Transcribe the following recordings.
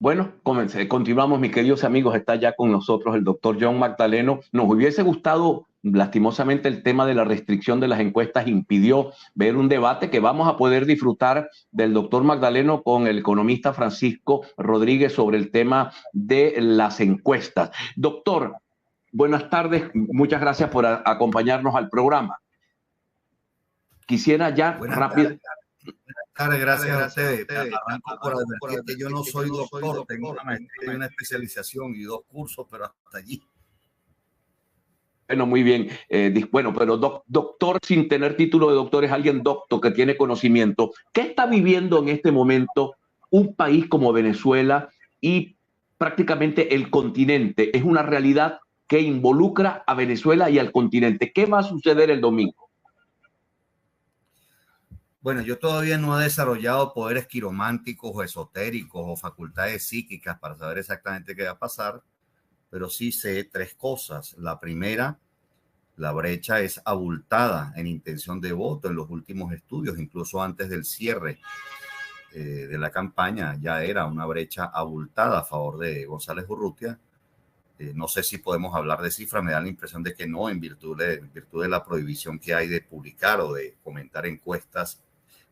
Bueno, continuamos, mis queridos amigos. Está ya con nosotros el doctor John Magdaleno. Nos hubiese gustado, lastimosamente, el tema de la restricción de las encuestas impidió ver un debate que vamos a poder disfrutar del doctor Magdaleno con el economista Francisco Rodríguez sobre el tema de las encuestas. Doctor, buenas tardes. Muchas gracias por acompañarnos al programa. Quisiera ya Buenas rápido. tardes, gracias a ustedes. Arranco por advertir que yo no soy doctor, tengo una maestría y una especialización y 2 cursos, pero hasta allí. Bueno, muy bien. Bueno, pero doctor sin tener título de doctor es alguien docto que tiene conocimiento. ¿Qué está viviendo en este momento un país como Venezuela y prácticamente el continente? Es una realidad que involucra a Venezuela y al continente. ¿Qué va a suceder el domingo? Bueno, yo todavía no he desarrollado poderes quirománticos o esotéricos o facultades psíquicas para saber exactamente qué va a pasar, pero sí sé 3 cosas. La primera, la brecha es abultada en intención de voto en los últimos estudios, incluso antes del cierre de la campaña, ya era una brecha abultada a favor de González Urrutia. No sé si podemos hablar de cifras, me da la impresión de que no, en virtud de la prohibición que hay de publicar o de comentar encuestas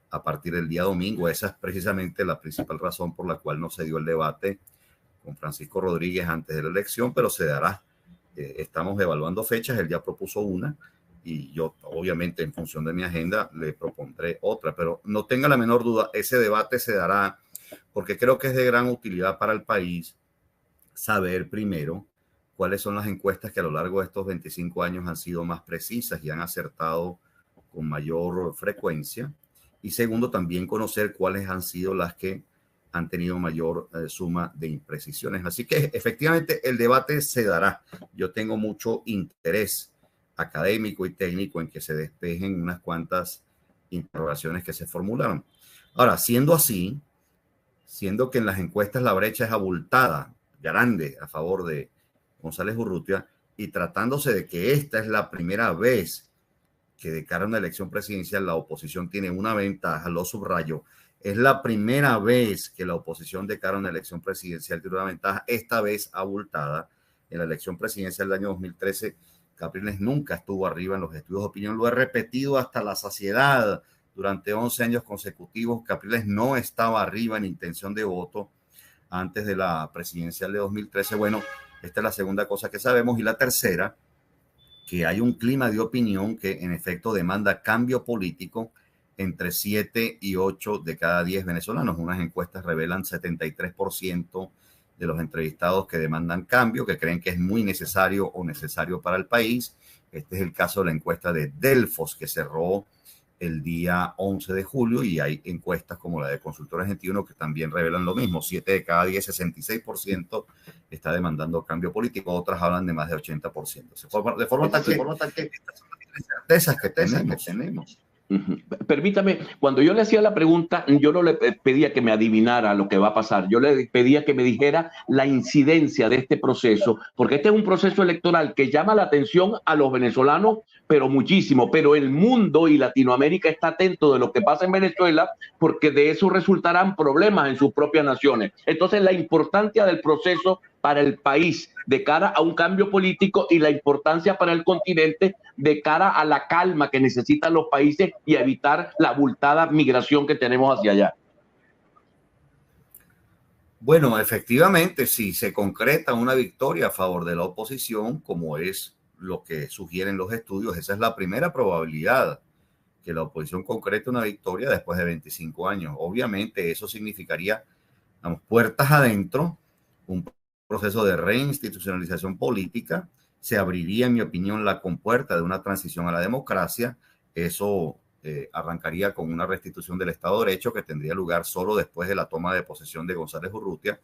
a partir del día domingo. Esa es precisamente la principal razón por la cual no se dio el debate con Francisco Rodríguez antes de la elección, pero se dará. Estamos evaluando fechas, él ya propuso una y yo obviamente en función de mi agenda le propondré otra, pero no tenga la menor duda, ese debate se dará porque creo que es de gran utilidad para el país saber primero cuáles son las encuestas que a lo largo de estos 25 años han sido más precisas y han acertado con mayor frecuencia. Y segundo, también conocer cuáles han sido las que han tenido mayor suma de imprecisiones. Así que efectivamente el debate se dará. Yo tengo mucho interés académico y técnico en que se despejen unas cuantas interrogaciones que se formularon. Ahora, siendo así, siendo que en las encuestas la brecha es abultada, grande, a favor de González Urrutia, y tratándose de que esta es la primera vez que de cara a una elección presidencial la oposición tiene una ventaja, lo subrayo, es la primera vez que la oposición de cara a una elección presidencial tiene una ventaja, esta vez abultada. En la elección presidencial del año 2013, Capriles nunca estuvo arriba en los estudios de opinión, lo he repetido hasta la saciedad. Durante 11 años consecutivos, Capriles no estaba arriba en intención de voto antes de la presidencial de 2013. Bueno, esta es la segunda cosa que sabemos. Y la tercera, que hay un clima de opinión que en efecto demanda cambio político entre 7 y 8 de cada 10 venezolanos. Unas encuestas revelan 73% de los entrevistados que demandan cambio, que creen que es muy necesario o necesario para el país. Este es el caso de la encuesta de Delfos, que cerró el día 11 de julio, y hay encuestas como la de Consultor Argentino que también revelan lo mismo. 7 de cada 10, 66% está demandando cambio político, otras hablan de más de 80%. De forma tal que estas son las certezas que tenemos. Permítame, cuando yo le hacía la pregunta, yo no le pedía que me adivinara lo que va a pasar, yo le pedía que me dijera la incidencia de este proceso, porque este es un proceso electoral que llama la atención a los venezolanos, pero muchísimo, pero el mundo y Latinoamérica está atento de lo que pasa en Venezuela, porque de eso resultarán problemas en sus propias naciones. Entonces, la importancia del proceso para el país de cara a un cambio político y la importancia para el continente de cara a la calma que necesitan los países y a evitar la abultada migración que tenemos hacia allá. Bueno, efectivamente, si se concreta una victoria a favor de la oposición, como es lo que sugieren los estudios, esa es la primera probabilidad, que la oposición concrete una victoria después de 25 años. Obviamente eso significaría, vamos, puertas adentro, un proceso de reinstitucionalización política, se abriría, en mi opinión, la compuerta de una transición a la democracia. Eso arrancaría con una restitución del Estado de Derecho que tendría lugar solo después de la toma de posesión de González Urrutia.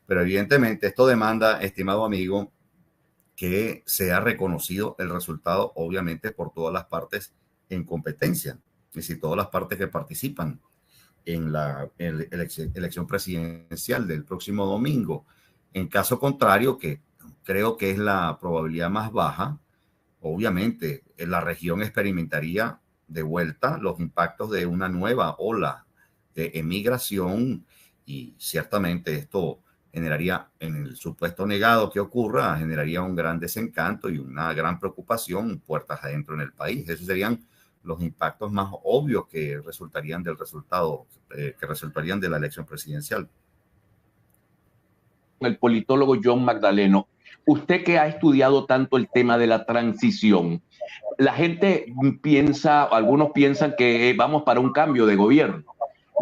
Pero evidentemente esto demanda, estimado amigo, que sea reconocido el resultado, obviamente, por todas las partes en competencia, es decir, todas las partes que participan en la elección presidencial del próximo domingo. En caso contrario, que creo que es la probabilidad más baja, obviamente la región experimentaría de vuelta los impactos de una nueva ola de emigración, y ciertamente esto generaría, en el supuesto negado que ocurra, generaría un gran desencanto y una gran preocupación puertas adentro en el país. Esos serían los impactos más obvios que resultarían del resultado, que resultarían de la elección presidencial. El politólogo John Magdaleno, usted que ha estudiado tanto el tema de la transición, la gente piensa, algunos piensan que vamos para un cambio de gobierno.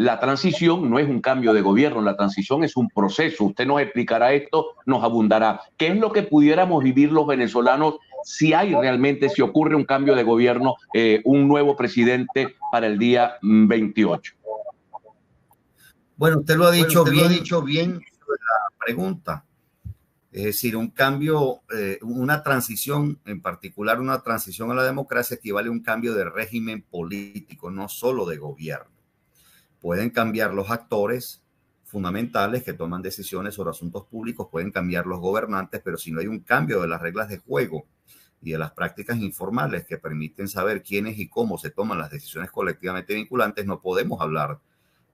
La transición no es un cambio de gobierno, la transición es un proceso. Usted nos explicará esto, nos abundará. ¿Qué es lo que pudiéramos vivir los venezolanos si hay realmente, si ocurre un cambio de gobierno, un nuevo presidente para el día 28? Bueno, usted lo ha dicho bien sobre la pregunta. Es decir, un cambio, una transición, en particular una transición a la democracia, equivale a un cambio de régimen político, no solo de gobierno. Pueden cambiar los actores fundamentales que toman decisiones sobre asuntos públicos, pueden cambiar los gobernantes, pero si no hay un cambio de las reglas de juego y de las prácticas informales que permiten saber quiénes y cómo se toman las decisiones colectivamente vinculantes, no podemos hablar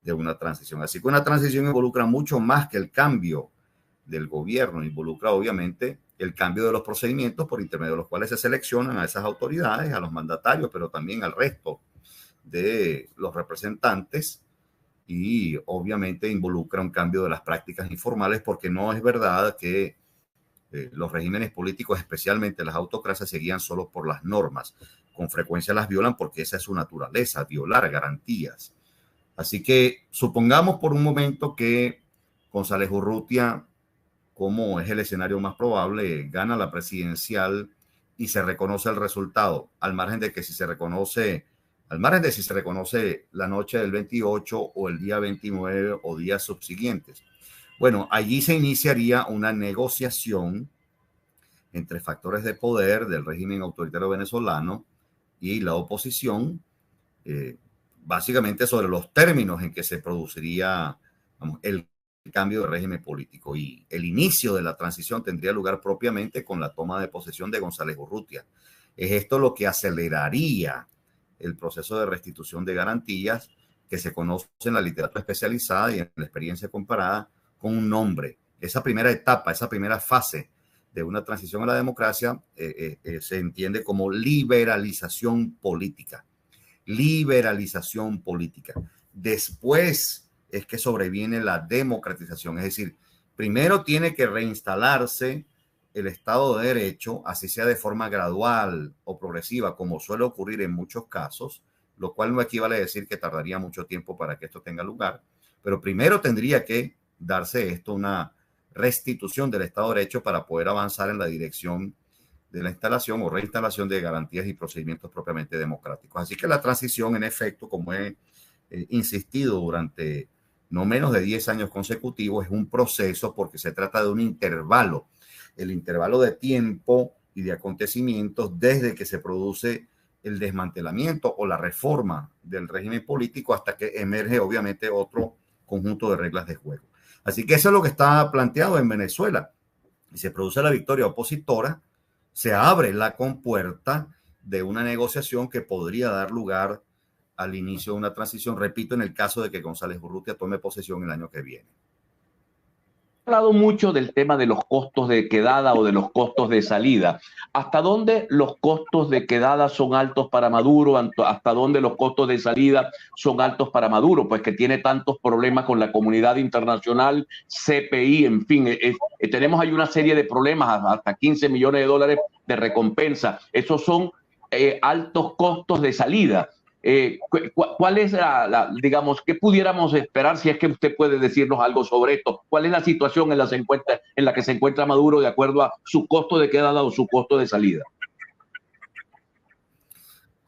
de una transición. Así que una transición involucra mucho más que el cambio del gobierno, involucra obviamente el cambio de los procedimientos por intermedio de los cuales se seleccionan a esas autoridades, a los mandatarios, pero también al resto de los representantes, y obviamente involucra un cambio de las prácticas informales, porque no es verdad que los regímenes políticos, especialmente las autocracias, se guían solo por las normas. Con frecuencia las violan porque esa es su naturaleza, violar garantías. Así que supongamos por un momento que González Urrutia, como es el escenario más probable, gana la presidencial y se reconoce el resultado, al margen de si se reconoce la noche del 28 o el día 29 o días subsiguientes. Bueno, allí se iniciaría una negociación entre factores de poder del régimen autoritario venezolano y la oposición, básicamente sobre los términos en que se produciría, el cambio de régimen político, y el inicio de la transición tendría lugar propiamente con la toma de posesión de González Urrutia. Es esto lo que aceleraría el proceso de restitución de garantías que se conoce en la literatura especializada y en la experiencia comparada con un nombre. Esa primera etapa, esa primera fase de una transición a la democracia se entiende como liberalización política. Liberalización política. Después es que sobreviene la democratización, es decir, primero tiene que reinstalarse el Estado de Derecho, así sea de forma gradual o progresiva, como suele ocurrir en muchos casos, lo cual no equivale a decir que tardaría mucho tiempo para que esto tenga lugar, pero primero tendría que darse esto, una restitución del Estado de Derecho, para poder avanzar en la dirección de la instalación o reinstalación de garantías y procedimientos propiamente democráticos. Así que la transición, en efecto, como he insistido durante no menos de 10 años consecutivos, es un proceso, porque se trata de un intervalo, el intervalo de tiempo y de acontecimientos desde que se produce el desmantelamiento o la reforma del régimen político hasta que emerge obviamente otro conjunto de reglas de juego. Así que eso es lo que está planteado en Venezuela. Y se produce la victoria opositora, se abre la compuerta de una negociación que podría dar lugar al inicio de una transición, repito, en el caso de que González Urrutia tome posesión el año que viene. Ha hablado mucho del tema de los costos de quedada o de los costos de salida. ¿Hasta dónde los costos de quedada son altos para Maduro? ¿Hasta dónde los costos de salida son altos para Maduro? Pues que tiene tantos problemas con la comunidad internacional, CPI, en fin. Tenemos ahí una serie de problemas, hasta 15 millones de dólares de recompensa. Esos son altos costos de salida. ¿Cuál es digamos, qué pudiéramos esperar, si es que usted puede decirnos algo sobre esto? ¿Cuál es la situación en la que se encuentra Maduro de acuerdo a su costo de quedada o su costo de salida?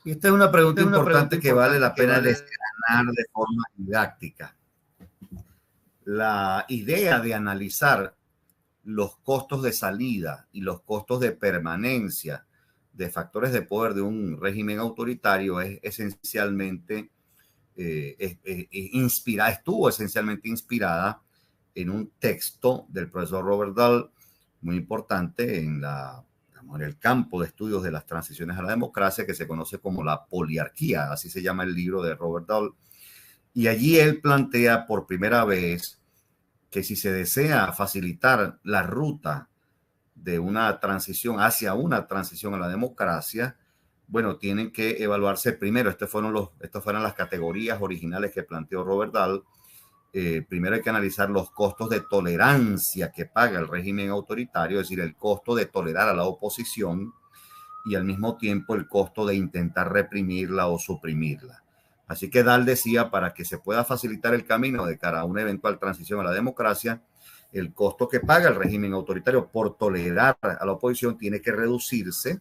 Esta es una pregunta importante que vale la pena desgranar de forma didáctica. La idea de analizar los costos de salida y los costos de permanencia de factores de poder de un régimen autoritario es esencialmente estuvo esencialmente inspirada en un texto del profesor Robert Dahl, muy importante en el campo de estudios de las transiciones a la democracia, que se conoce como la poliarquía, así se llama el libro de Robert Dahl. Y allí él plantea por primera vez que si se desea facilitar la ruta de una transición hacia una transición a la democracia, bueno, tienen que evaluarse primero. Estas fueron las categorías originales que planteó Robert Dahl. Primero hay que analizar los costos de tolerancia que paga el régimen autoritario, es decir, el costo de tolerar a la oposición y al mismo tiempo el costo de intentar reprimirla o suprimirla. Así que Dahl decía, para que se pueda facilitar el camino de cara a una eventual transición a la democracia, el costo que paga el régimen autoritario por tolerar a la oposición tiene que reducirse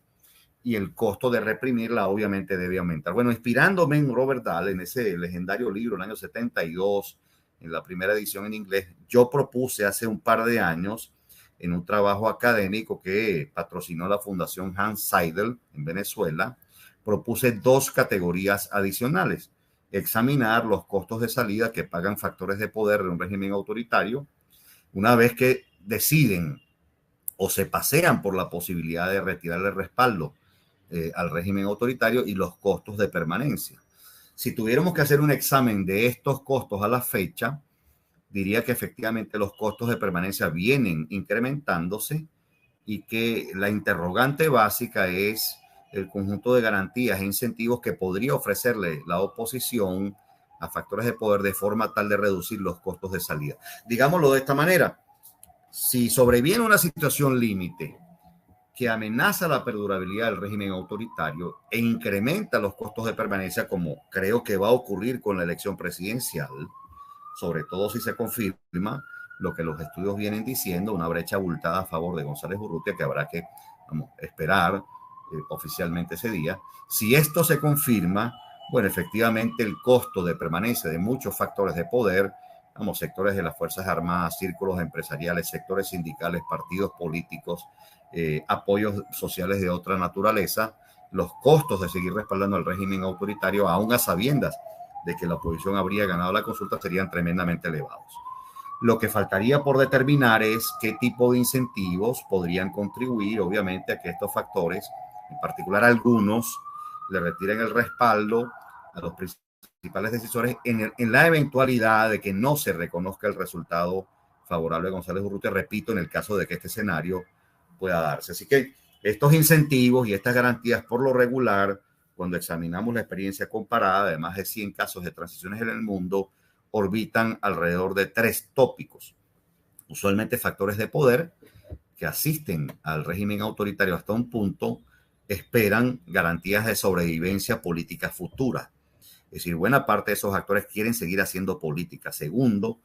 y el costo de reprimirla obviamente debe aumentar. Bueno, inspirándome en Robert Dahl, en ese legendario libro, en el año 72, en la primera edición en inglés, yo propuse hace un par de años, en un trabajo académico que patrocinó la Fundación Hans Seidel en Venezuela, propuse 2 categorías adicionales. Examinar los costos de salida que pagan factores de poder de un régimen autoritario una vez que deciden o se pasean por la posibilidad de retirarle el respaldo al régimen autoritario, y los costos de permanencia. Si tuviéramos que hacer un examen de estos costos a la fecha, diría que efectivamente los costos de permanencia vienen incrementándose y que la interrogante básica es el conjunto de garantías e incentivos que podría ofrecerle la oposición a factores de poder de forma tal de reducir los costos de salida. Digámoslo de esta manera: si sobreviene una situación límite que amenaza la perdurabilidad del régimen autoritario e incrementa los costos de permanencia, como creo que va a ocurrir con la elección presidencial, sobre todo si se confirma lo que los estudios vienen diciendo, una brecha abultada a favor de González Urrutia, que habrá que esperar oficialmente ese día. Si esto se confirma, bueno, efectivamente el costo de permanencia de muchos factores de poder, sectores de las Fuerzas Armadas, círculos empresariales, sectores sindicales, partidos políticos, apoyos sociales de otra naturaleza, los costos de seguir respaldando al régimen autoritario, aún a sabiendas de que la oposición habría ganado la consulta, serían tremendamente elevados. Lo que faltaría por determinar es qué tipo de incentivos podrían contribuir, obviamente, a que estos factores, en particular algunos, le retiren el respaldo a los principales decisores en la eventualidad de que no se reconozca el resultado favorable a González Urrutia, repito, en el caso de que este escenario pueda darse. Así que estos incentivos y estas garantías, por lo regular, cuando examinamos la experiencia comparada de más de 100 casos de transiciones en el mundo, orbitan alrededor de 3 tópicos. Usualmente factores de poder que asisten al régimen autoritario hasta un punto, esperan garantías de sobrevivencia política futura. Es decir, buena parte de esos actores quieren seguir haciendo política. Segundo,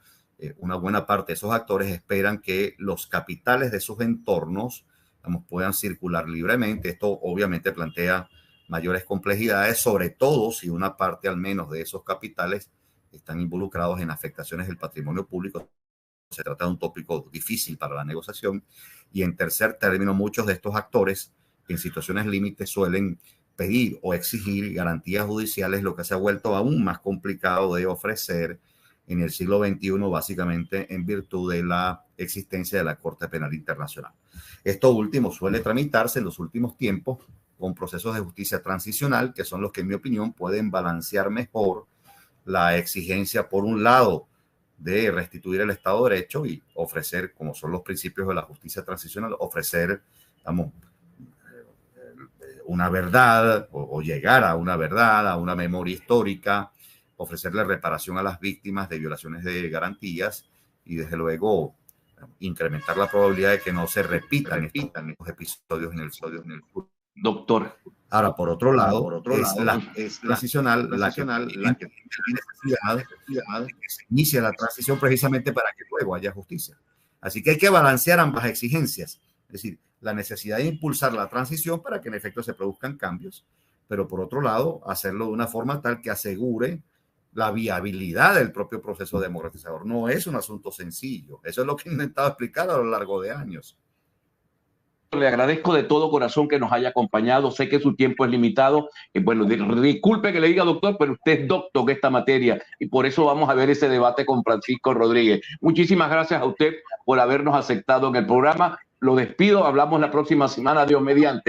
una buena parte de esos actores esperan que los capitales de sus entornos puedan circular libremente. Esto obviamente plantea mayores complejidades, sobre todo si una parte al menos de esos capitales están involucrados en afectaciones del patrimonio público. Se trata de un tópico difícil para la negociación. Y en tercer término, muchos de estos actores en situaciones límites suelen pedir o exigir garantías judiciales, lo que se ha vuelto aún más complicado de ofrecer en el siglo XXI, básicamente en virtud de la existencia de la Corte Penal Internacional. Esto último suele tramitarse en los últimos tiempos con procesos de justicia transicional, que son los que, en mi opinión, pueden balancear mejor la exigencia, por un lado, de restituir el Estado de Derecho y ofrecer, como son los principios de la justicia transicional, ofrecer, una verdad o llegar a una verdad, a una memoria histórica, ofrecerle reparación a las víctimas de violaciones de garantías y, desde luego, incrementar la probabilidad de que no se repitan estos episodios en el futuro. Doctor. Ahora, por otro lado, es transicional la que tiene necesidad de que se inicie la transición precisamente para que luego haya justicia. Así que hay que balancear ambas exigencias. Es decir, la necesidad de impulsar la transición para que en efecto se produzcan cambios, pero por otro lado, hacerlo de una forma tal que asegure la viabilidad del propio proceso democratizador. No es un asunto sencillo. Eso es lo que he intentado explicar a lo largo de años. Le agradezco de todo corazón que nos haya acompañado. Sé que su tiempo es limitado. Bueno, disculpe que le diga doctor, pero usted es doctor en esta materia y por eso vamos a ver ese debate con Francisco Rodríguez. Muchísimas gracias a usted por habernos aceptado en el programa. Lo despido. Hablamos la próxima semana, Dios mediante.